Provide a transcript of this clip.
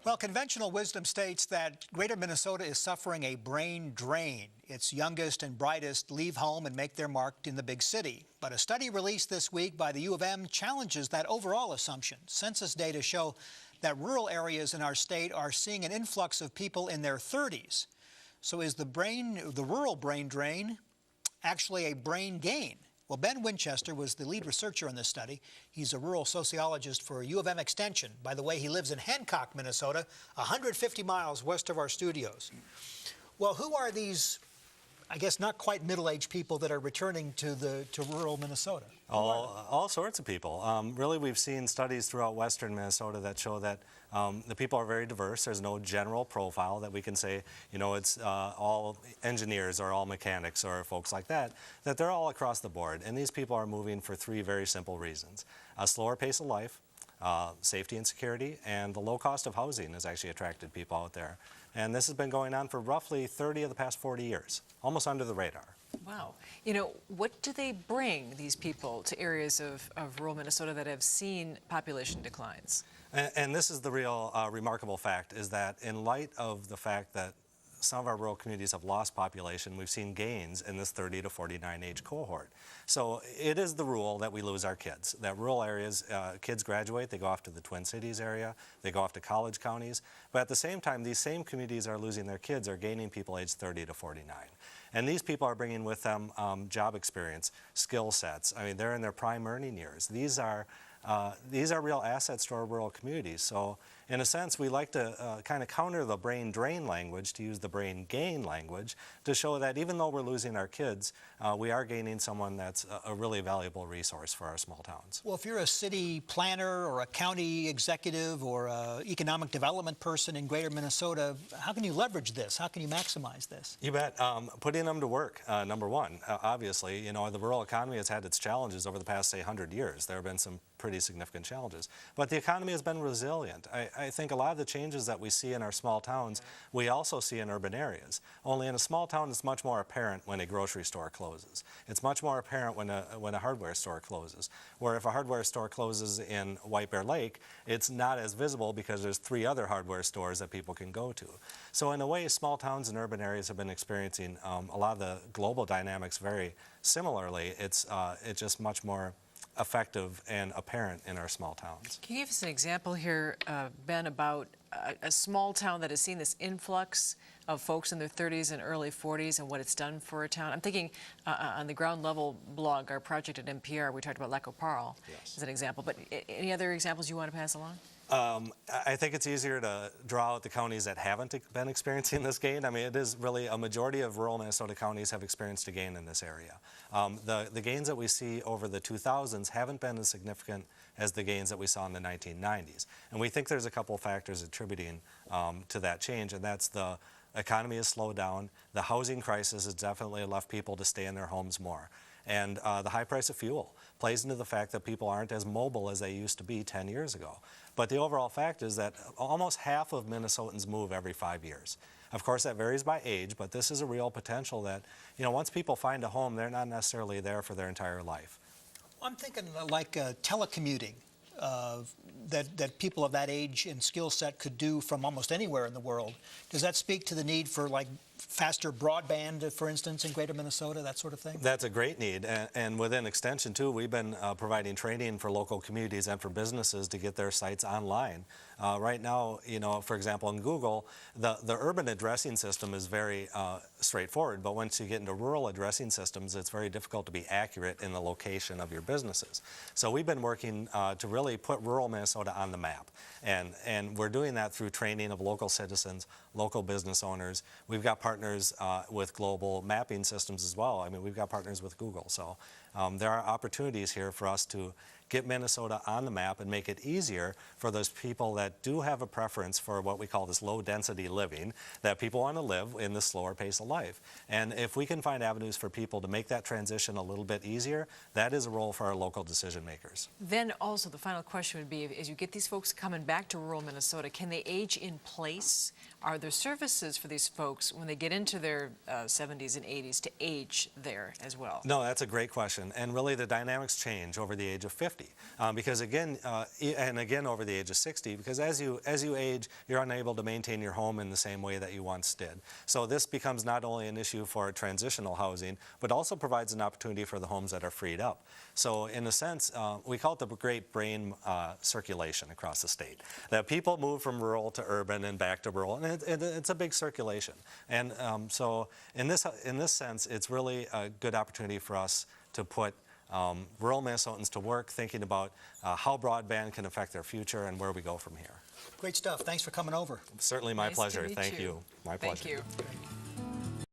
Well, conventional wisdom states that Greater Minnesota is suffering a brain drain. Its youngest and brightest leave home and make their mark in the big city. But a study released this week by the U of M challenges that overall assumption. Census data show that rural areas in our state are seeing an influx of people in their 30s. So is the rural brain drain actually a brain gain? Well, Ben Winchester was the lead researcher in this study. He's a rural sociologist for U of M Extension. By the way, he lives in Hancock, Minnesota, 150 miles west of our studios. Well, who are these, I guess, not quite middle-aged people that are returning to rural Minnesota? All sorts of people. Really, we've seen studies throughout western Minnesota that show that the people are very diverse. There's no general profile that we can say, you know, it's all engineers or all mechanics or folks like that, that they're all across the board. And these people are moving for three very simple reasons. A slower pace of life, safety and security, and the low cost of housing has actually attracted people out there. And this has been going on for roughly 30 of the past 40 years, almost under the radar. Wow. You know, what do they bring, these people, to areas of rural Minnesota that have seen population declines? And this is the real remarkable fact, is that in light of the fact that some of our rural communities have lost population, we've seen gains in this 30 to 49 age cohort. So it is the rule that we lose our kids, that rural areas, kids graduate, they go off to the Twin Cities area, they go off to college counties, but at the same time, these same communities are losing their kids, are gaining people aged 30 to 49. And these people are bringing with them job experience, skill sets. I mean, they're in their prime earning years. These are real assets to our rural communities. So in a sense, we like to kind of counter the brain drain language to use the brain gain language to show that even though we're losing our kids, we are gaining someone that's a really valuable resource for our small towns. Well, if you're a city planner or a county executive or an economic development person in Greater Minnesota, how can you leverage this? How can you maximize this? You bet. Putting them to work, number one. Obviously, you know, the rural economy has had its challenges over the past, say, 100 years. There have been some pretty significant challenges. But the economy has been resilient. I think a lot of the changes that we see in our small towns, we also see in urban areas. Only in a small town, it's much more apparent when a grocery store closes. It's much more apparent when a hardware store closes. Where if a hardware store closes in White Bear Lake, it's not as visible because there's 3 other hardware stores that people can go to. So in a way, small towns and urban areas have been experiencing a lot of the global dynamics very similarly. It's just much more effective and apparent in our small towns. Can you give us an example here, Ben, about a small town that has seen this influx of folks in their 30s and early 40s and what it's done for a town? I'm thinking on the ground level blog, our project at NPR, we talked about Lac Parle as an example, but any other examples you want to pass along? I think it's easier to draw out the counties that haven't been experiencing this gain. I mean, it is really a majority of rural Minnesota counties have experienced a gain in this area. The gains that we see over the 2000s haven't been as significant as the gains that we saw in the 1990s. And we think there's a couple of factors attributing to that change, and that's the economy has slowed down. The housing crisis has definitely left people to stay in their homes more. And the high price of fuel plays into the fact that people aren't as mobile as they used to be 10 years ago. But the overall fact is that almost half of Minnesotans move every 5 years. Of course, that varies by age, but this is a real potential that, you know, once people find a home, they're not necessarily there for their entire life. I'm thinking like telecommuting, that people of that age and skill set could do from almost anywhere in the world. Does that speak to the need for, like, faster broadband, for instance, in Greater Minnesota, that sort of thing? That's a great need, and within Extension, too, we've been providing training for local communities and for businesses to get their sites online. Right now, you know, for example, in Google, the urban addressing system is very straightforward, but once you get into rural addressing systems, it's very difficult to be accurate in the location of your businesses. So we've been working to really put rural Minnesota on the map, and we're doing that through training of local citizens, local business owners. We've got partners with global mapping systems as well. I mean, we've got partners with Google. So there are opportunities here for us to get Minnesota on the map and make it easier for those people that do have a preference for what we call this low-density living, that people want to live in the slower pace of life. And if we can find avenues for people to make that transition a little bit easier, that is a role for our local decision makers. Then also the final question would be, as you get these folks coming back to rural Minnesota, can they age in place? Are there services for these folks when they get into their 70s and 80s to age there as well? No, that's a great question. population, and really the dynamics change over the age of 50, because again, and again over the age of 60, because as you age, you're unable to maintain your home in the same way that you once did. So this becomes not only an issue for transitional housing, but also provides an opportunity for the homes that are freed up. So in a sense, we call it the great brain circulation across the state. That people move from rural to urban and back to rural, and it's a big circulation. And so in this sense, it's really a good opportunity for us to put rural Minnesotans to work, thinking about how broadband can affect their future and where we go from here. Great stuff. Thanks for coming over. Certainly my Nice to pleasure. meet Thank you. you. My pleasure. Thank you.